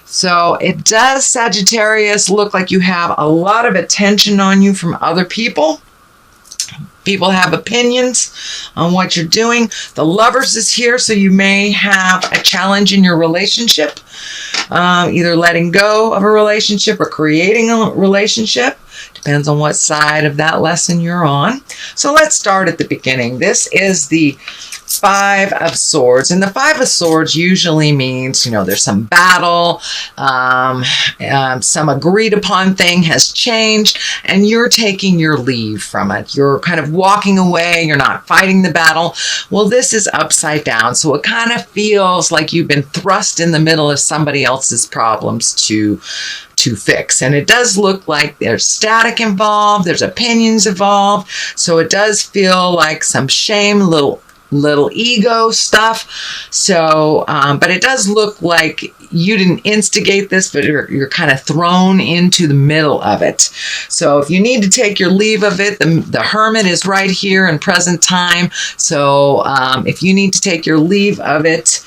So it does, Sagittarius, look like you have a lot of attention on you from other people. People have opinions on what you're doing. The Lovers is here, so you may have a challenge in your relationship, either letting go of a relationship or creating a relationship. Depends on what side of that lesson you're on. So let's start at the beginning. This is the Five of Swords, and the Five of Swords usually means, there's some battle, some agreed upon thing has changed, and you're taking your leave from it. You're kind of walking away. You're not fighting the battle. Well, this is upside down, so it kind of feels like you've been thrust in the middle of somebody else's problems to fix. And it does look like there's static involved, there's opinions involved, so it does feel like some shame, little ego stuff. So, but it does look like you didn't instigate this, but you're kind of thrown into the middle of it. So if you need to take your leave of it, the Hermit is right here in present time. So if you need to take your leave of it,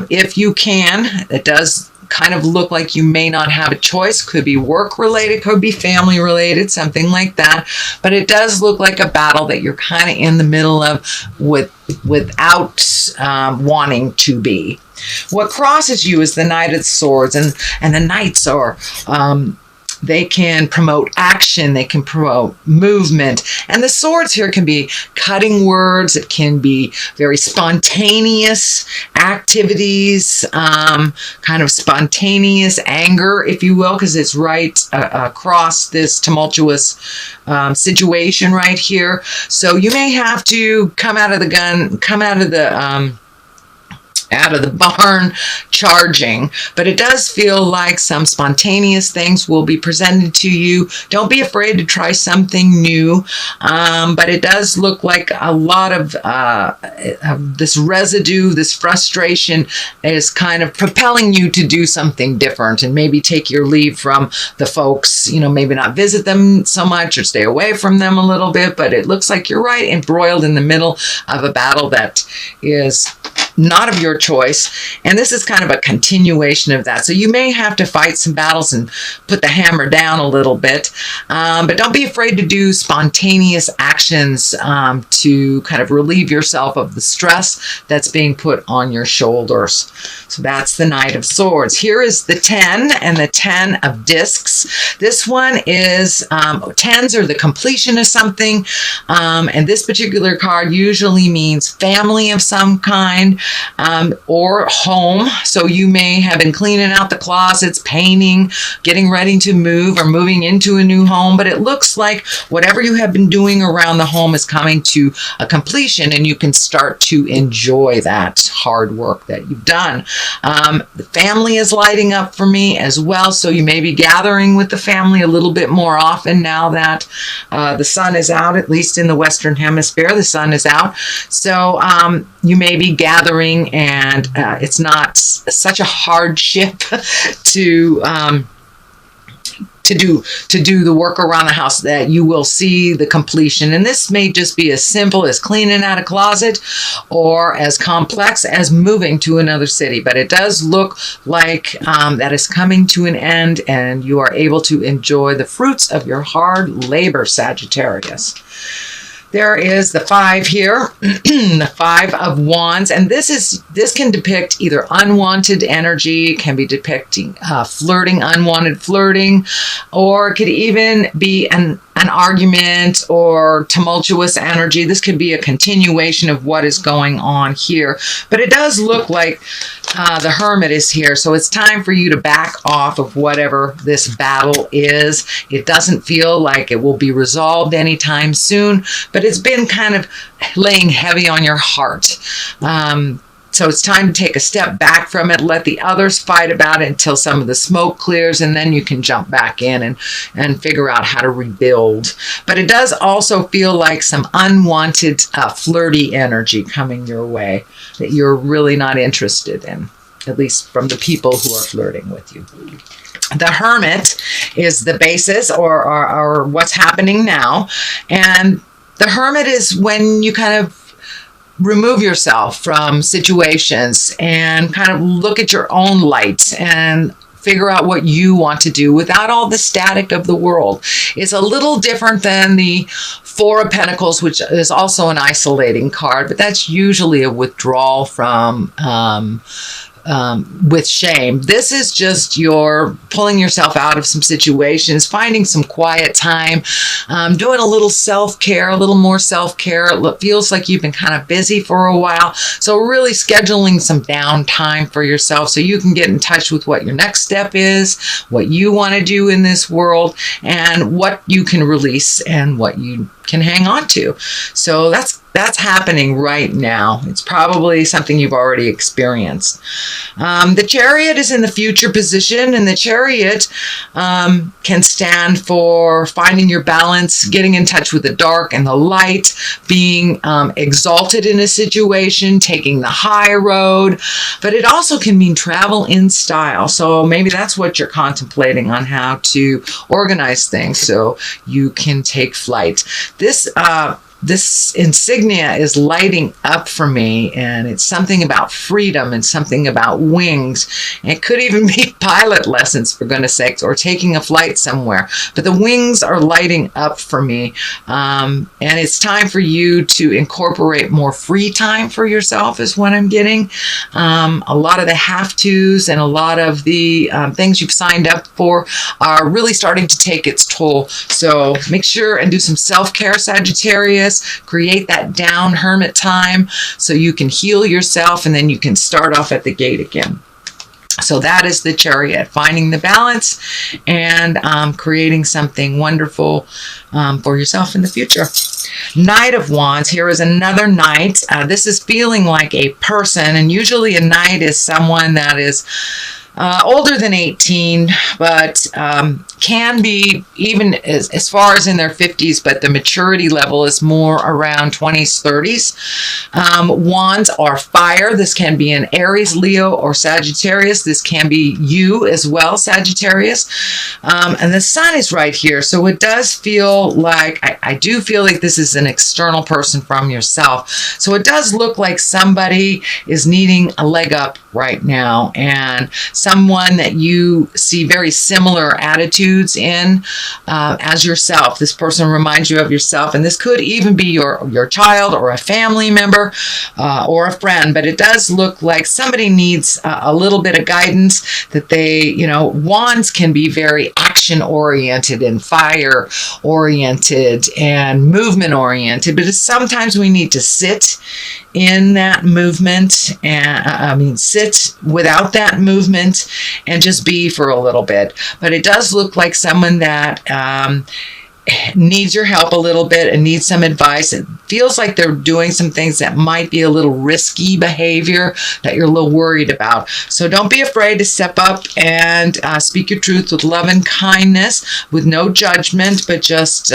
if you can, it does kind of look like you may not have a choice. Could be work related, could be family related, something like that. But it does look like a battle that you're kind of in the middle of without wanting to be. What crosses you is the Knight of Swords, and the Knights are they can promote action, they can promote movement. And the swords here can be cutting words, it can be very spontaneous activities, kind of spontaneous anger, if you will, because it's right across this tumultuous situation right here. So you may have to come out of the barn charging, but it does feel like some spontaneous things will be presented to you. Don't be afraid to try something new, but it does look like a lot of this residue, this frustration is kind of propelling you to do something different and maybe take your leave from the folks, maybe not visit them so much or stay away from them a little bit, but it looks like you're right embroiled in the middle of a battle that is not of your choice, and this is kind of a continuation of that. So you may have to fight some battles and put the hammer down a little bit, but don't be afraid to do spontaneous actions to kind of relieve yourself of the stress that's being put on your shoulders. So that's the Knight of Swords. Here is the 10 and the 10 of Discs. This one is, 10s are the completion of something, and this particular card usually means family of some kind, or home. So you may have been cleaning out the closets, painting, getting ready to move, or moving into a new home. But it looks like whatever you have been doing around the home is coming to a completion, and you can start to enjoy that hard work that you've done. The family is lighting up for me as well. So you may be gathering with the family a little bit more often now that the sun is out, at least in the Western Hemisphere, the sun is out. So you may be gathering, and it's not such a hardship to do the work around the house that you will see the completion. And this may just be as simple as cleaning out a closet or as complex as moving to another city. But it does look like that is coming to an end, and you are able to enjoy the fruits of your hard labor, Sagittarius. There is the 5 here, the 5 of Wands, and this can depict either unwanted energy, can be depicting flirting, unwanted flirting, or it could even be an argument or tumultuous energy. This could be a continuation of what is going on here. But it does look like the Hermit is here. So it's time for you to back off of whatever this battle is. It doesn't feel like it will be resolved anytime soon, but it's been kind of laying heavy on your heart. So it's time to take a step back from it, let the others fight about it until some of the smoke clears, and then you can jump back in and figure out how to rebuild. But it does also feel like some unwanted flirty energy coming your way that you're really not interested in, at least from the people who are flirting with you. The Hermit is the basis or what's happening now. And the Hermit is when you kind of remove yourself from situations and kind of look at your own light and figure out what you want to do without all the static of the world. It's a little different than the Four of Pentacles, which is also an isolating card, but that's usually a withdrawal from with shame. This is just your pulling yourself out of some situations, finding some quiet time, doing a little self-care, a little more self-care. It feels like you've been kind of busy for a while. So really scheduling some downtime for yourself so you can get in touch with what your next step is, what you want to do in this world, and what you can release and what you can hang on to. So that's happening right now. It's probably something you've already experienced. The Chariot is in the future position, and the Chariot can stand for finding your balance, getting in touch with the dark and the light, being exalted in a situation, taking the high road, but it also can mean travel in style. So maybe that's what you're contemplating on how to organize things so you can take flight. This insignia is lighting up for me, and it's something about freedom and something about wings. It could even be pilot lessons, for goodness sakes, or taking a flight somewhere. But the wings are lighting up for me, and it's time for you to incorporate more free time for yourself is what I'm getting. A lot of the have-tos and a lot of the things you've signed up for are really starting to take its toll. So make sure and do some self-care, Sagittarius. Create that down hermit time so you can heal yourself, and then you can start off at the gate again. So that is the Chariot, finding the balance and creating something wonderful for yourself in the future. Knight of Wands, here is another knight. This is feeling like a person, and usually a knight is someone that is older than 18, but can be even as far as in their 50s, but the maturity level is more around 20s, 30s. Wands are fire. This can be an Aries, Leo, or Sagittarius. This can be you as well, Sagittarius. And the sun is right here. So it does feel like, I do feel like this is an external person from yourself. So it does look like somebody is needing a leg up right now, and someone that you see very similar attitudes in as yourself. This person reminds you of yourself, and this could even be your child or a family member or a friend, but it does look like somebody needs a little bit of guidance, that they, wands can be very action oriented and fire oriented and movement oriented, but sometimes we need to sit in that movement, and sit without that movement and just be for a little bit. But it does look like someone that needs your help a little bit and needs some advice. It feels like they're doing some things that might be a little risky behavior that you're a little worried about. So don't be afraid to step up and speak your truth with love and kindness, with no judgment, but just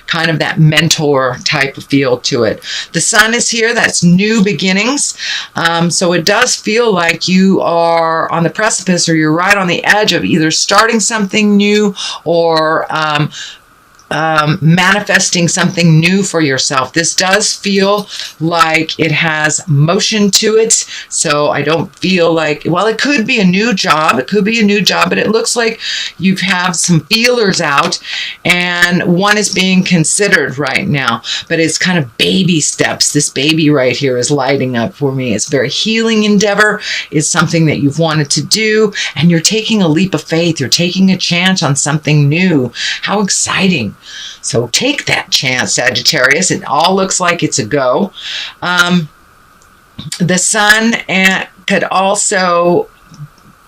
kind of that mentor type of feel to it. The sun is here. That's new beginnings. So it does feel like you are on the precipice, or you're right on the edge of either starting something new or manifesting something new for yourself. This does feel like it has motion to it. So I don't feel like, well, it could be a new job. It could be a new job, but it looks like you have some feelers out, and one is being considered right now, but it's kind of baby steps. This baby right here is lighting up for me. It's a very healing endeavor. It's something that you've wanted to do, and you're taking a leap of faith. You're taking a chance on something new. How exciting. So take that chance, Sagittarius. It all looks like it's a go. The sun could also,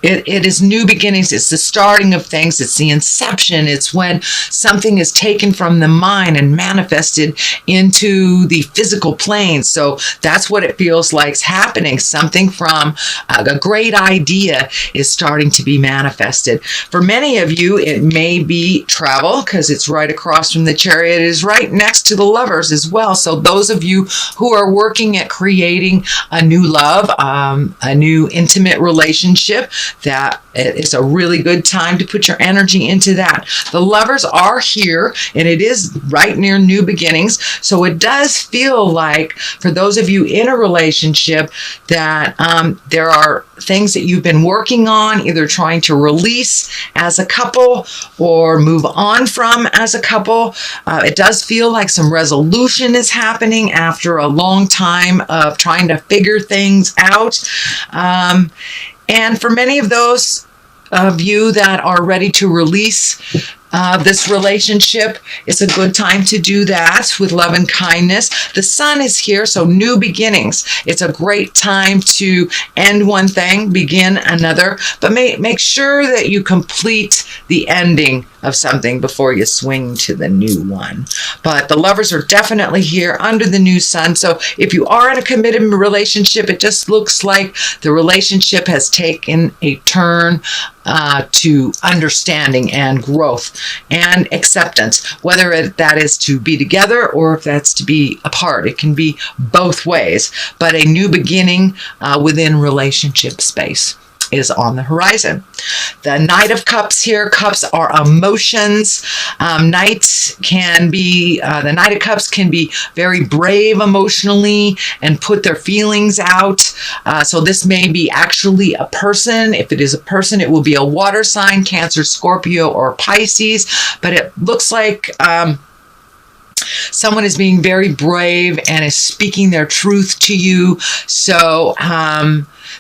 it is new beginnings. It's the starting of things. It's the inception. It's when something is taken from the mind and manifested into the physical plane. So that's what it feels like is happening. Something from a great idea is starting to be manifested. For many of you, it may be travel, because it's right across from the Chariot. It is right next to the Lovers as well. So those of you who are working at creating a new love, a new intimate relationship, that it's a really good time to put your energy into that. The Lovers are here, and it is right near new beginnings. So it does feel like, for those of you in a relationship, that there are things that you've been working on, either trying to release as a couple or move on from as a couple. It does feel like some resolution is happening after a long time of trying to figure things out. And for many of those of you that are ready to release this relationship, it's a good time to do that with love and kindness. The Sun is here, so new beginnings. It's a great time to end one thing, begin another, but make sure that you complete the ending of something before you swing to the new one. But the Lovers are definitely here under the new Sun. So if you are in a committed relationship, it just looks like the relationship has taken a turn to understanding and growth and acceptance, whether that is to be together or if that's to be apart. It can be both ways, but a new beginning within relationship space is on the horizon. The Knight of Cups here. Cups are emotions. Knights can be, the Knight of Cups can be very brave emotionally and put their feelings out. So this may be actually a person. If it is a person, it will be a water sign, Cancer, Scorpio, or Pisces. But it looks like someone is being very brave and is speaking their truth to you. So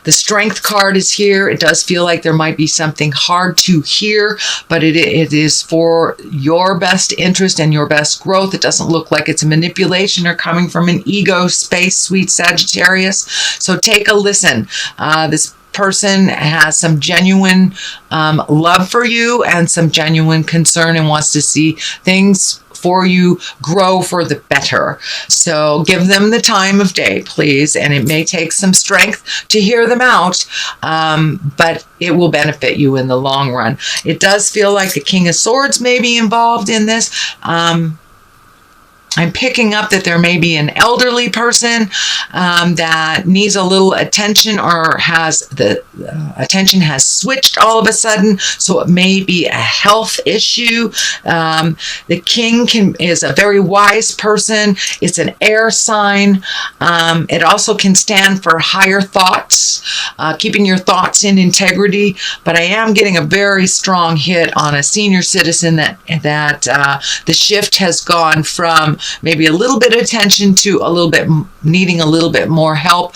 the Strength card is here. It does feel like there might be something hard to hear, but it is for your best interest and your best growth. It doesn't look like it's a manipulation or coming from an ego space, sweet Sagittarius. So take a listen. This person has some genuine love for you and some genuine concern and wants to see things for you grow for the better. So give them the time of day, please. And it may take some strength to hear them out, but it will benefit you in the long run. It does feel like the King of Swords may be involved in this. I'm picking up that there may be an elderly person that needs a little attention, or has the attention has switched all of a sudden. So it may be a health issue. The King is a very wise person. It's an air sign. It also can stand for higher thoughts, keeping your thoughts in integrity. But I am getting a very strong hit on a senior citizen that the shift has gone from maybe a little bit of attention to a little bit needing a little bit more help.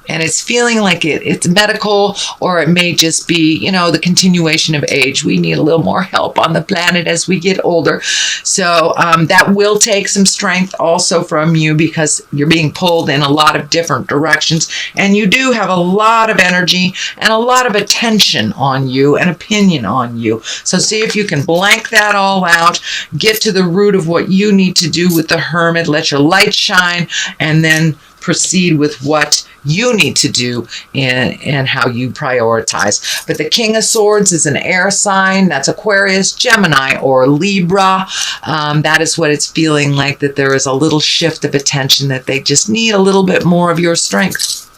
And it's feeling like it's medical, or it may just be, the continuation of age. We need a little more help on the planet as we get older. So that will take some strength also from you, because you're being pulled in a lot of different directions. And you do have a lot of energy and a lot of attention on you and opinion on you. So see if you can blank that all out, get to the root of what you need to do with the Hermit, let your light shine, and then proceed with what you need to do and how you prioritize. But the King of Swords is an air sign. That's Aquarius, Gemini, or Libra. That is what it's feeling like, that there is a little shift of attention, that they just need a little bit more of your strength.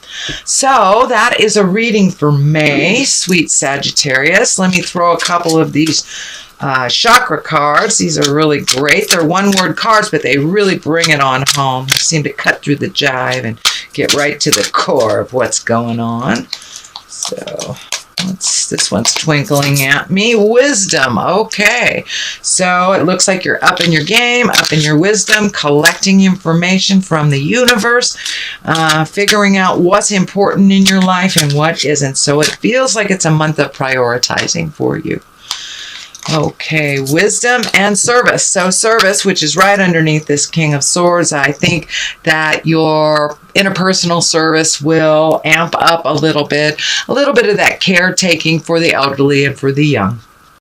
So that is a reading for May, sweet Sagittarius. Let me throw a couple of these chakra cards. These are really great. They're one-word cards, but they really bring it on home. They seem to cut through the jive and get right to the core of what's going on. So this one's twinkling at me. Wisdom. Okay. So it looks like you're up in your game, up in your wisdom, collecting information from the universe, figuring out what's important in your life and what isn't. So it feels like it's a month of prioritizing for you. Okay, wisdom and service. So service, which is right underneath this King of Swords, I think that your interpersonal service will amp up a little bit of that caretaking for the elderly and for the young.